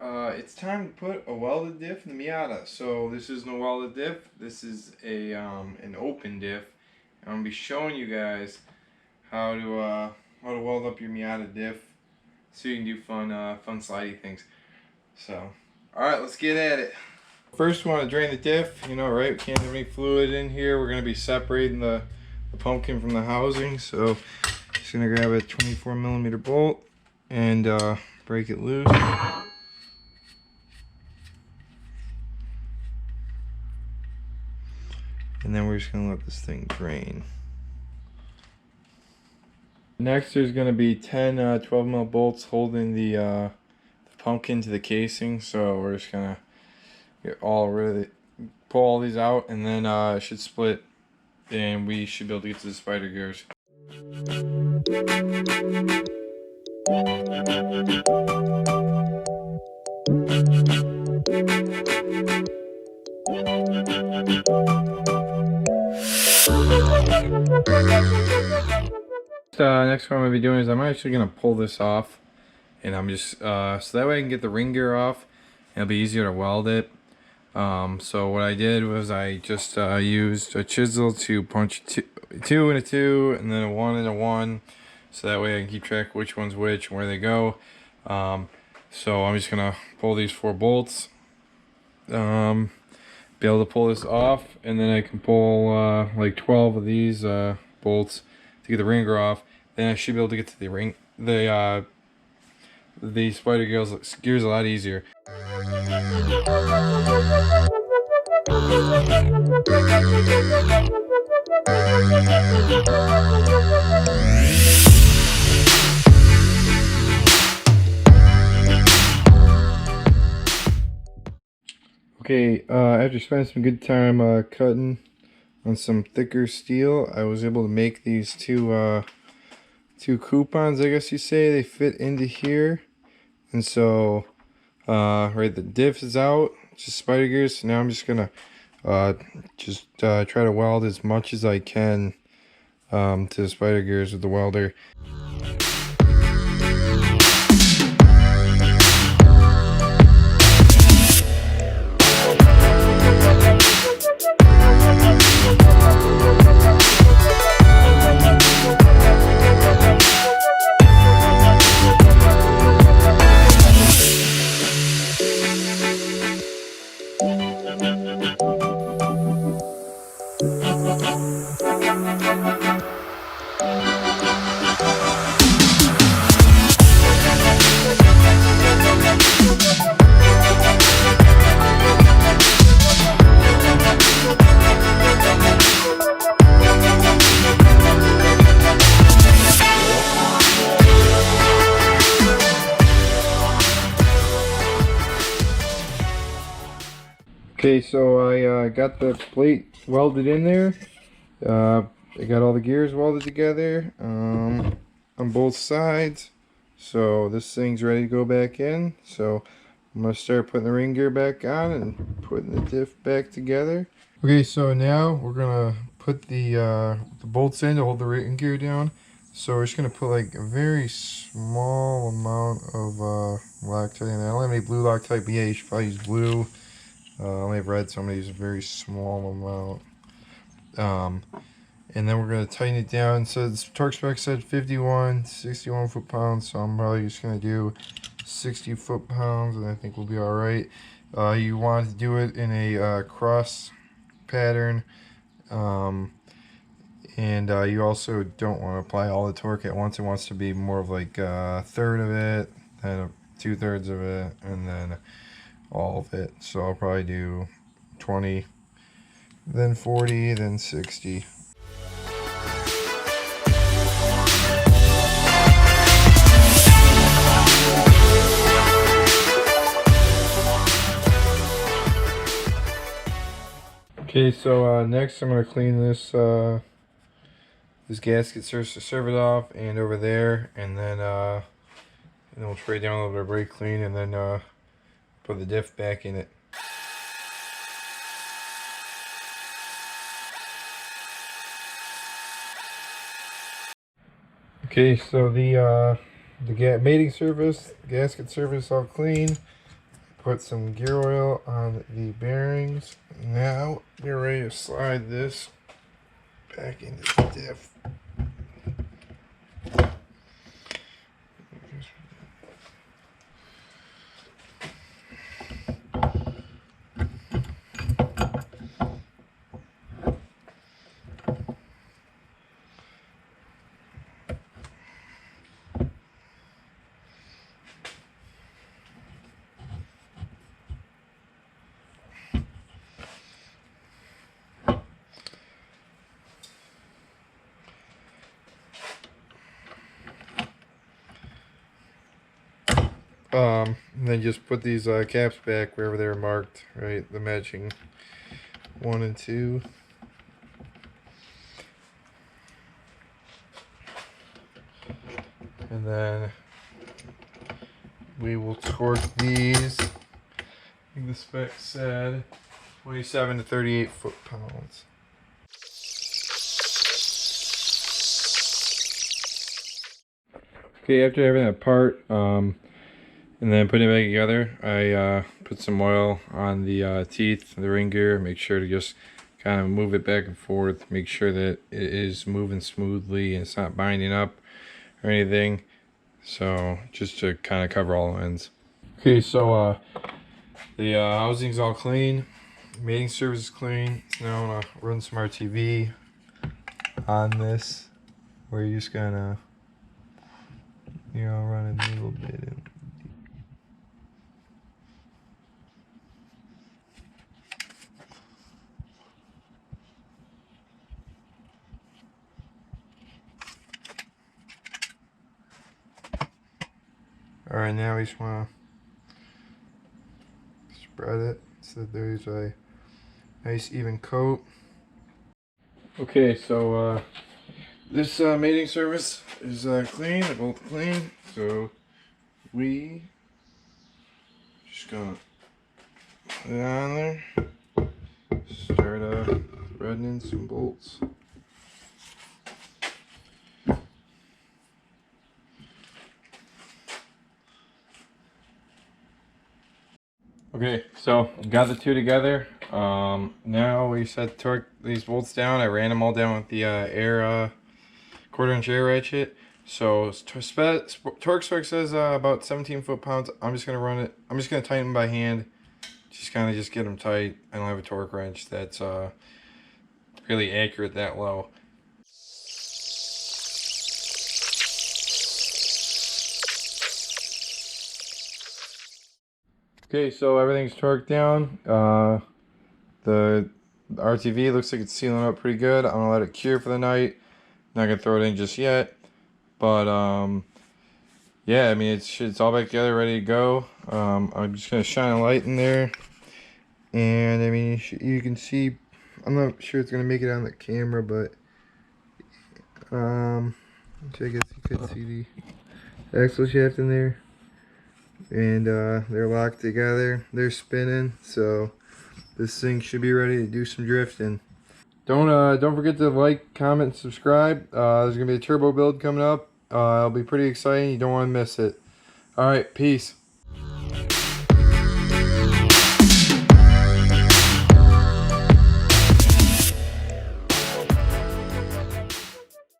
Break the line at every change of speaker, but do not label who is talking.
It's time to put a welded diff in the Miata. So this isn't a welded diff. This is a an open diff. And I'm gonna be showing you guys how to weld up your Miata diff so you can do fun slidey things. So, all right, let's get at it. First, we want to drain the diff. You know, right? We can't have any fluid in here. We're gonna be separating the pumpkin from the housing. So, just gonna grab a 24mm bolt and break it loose. And then we're just gonna let this thing drain. Next, there's gonna be 10 12mm bolts holding the pumpkin to the casing. So we're just gonna get all rid of it, pull all these out, and then it should split, and we should be able to get to the spider gears. Next what I'm going to be doing is I'm actually going to pull this off, and I'm just so that way I can get the ring gear off and it'll be easier to weld it. So what I did was I just used a chisel to punch two and a 2 and then a 1 and a 1, so that way I can keep track of which one's which and where they go. So I'm just going to pull these 4 bolts, be able to pull this off, and then I can pull like 12 of these bolts to get the ring gear off. Then I should be able to get to the spider gears a lot easier. Okay, after spending some good time cutting on some thicker steel, I was able to make these two coupons, I guess you say. They fit into here, and so right, the diff is out, just spider gears. So now I'm just gonna try to weld as much as I can to the spider gears with the welder. Okay, so I got the plate welded in there. I got all the gears welded together on both sides. So this thing's ready to go back in. So I'm going to start putting the ring gear back on and putting the diff back together. Okay, so now we're going to put the bolts in to hold the ring gear down. So we're just going to put like a very small amount of Loctite in there. I don't have any blue Loctite, but yeah, you should probably use blue. I only have red, so I'm going to use a very small amount. And then we're going to tighten it down. So the torque spec said 61 foot-pounds, so I'm probably just going to do 60 foot-pounds, and I think we'll be alright. You want to do it in a cross pattern, and you also don't want to apply all the torque at once. It wants to be more of like a third of it, then 2/3 of it, and then all of it. So I'll probably do 20, then 40, then 60. Okay, so next I'm going to clean this this gasket to serve it off, and over there, and then we'll spray down a little bit of brake clean, and then put the diff back in it. Okay, so the mating surface, gasket surface all clean. put some gear oil on the bearings. Now we're ready to slide this back into the diff. And then just put these caps back wherever they're marked, right? The matching 1 and 2. And then we will torque these. I think the spec said 27 to 38 foot-pounds. Okay, after having that part, and then putting it back together, I put some oil on the teeth, the ring gear, make sure to just kind of move it back and forth, make sure that it is moving smoothly and it's not binding up or anything. So just to kind of cover all ends. Okay, so the housing's all clean, mating surface is clean. So now I'm gonna run some RTV on this, where you're just gonna, you know, run it a little bit. Alright, now we just want to spread it so that there's a nice even coat. Okay, so this mating surface is clean, they're both clean, so we just gonna put it on there, start threading in some bolts. Okay, so got the two together. Now we set torque these bolts down. I ran them all down with the air 1/4" air ratchet. So torque spec says about 17 foot-pounds. I'm just gonna run it. I'm just gonna tighten them by hand. Just kind of get them tight. I don't have a torque wrench that's really accurate that low. Okay, so everything's torqued down. The RTV looks like it's sealing up pretty good. I'm gonna let it cure for the night. Not gonna throw it in just yet, but yeah, I mean it's all back together, ready to go. I'm just gonna shine a light in there, and I mean you can see. I'm not sure it's gonna make it on the camera, but I guess you could see the axle shaft in there. And they're locked together, they're spinning, so this thing should be ready to do some drifting. Don't forget to like, comment, and subscribe. There's gonna be a turbo build coming up. It'll be pretty exciting, you don't want to miss it. All right, peace.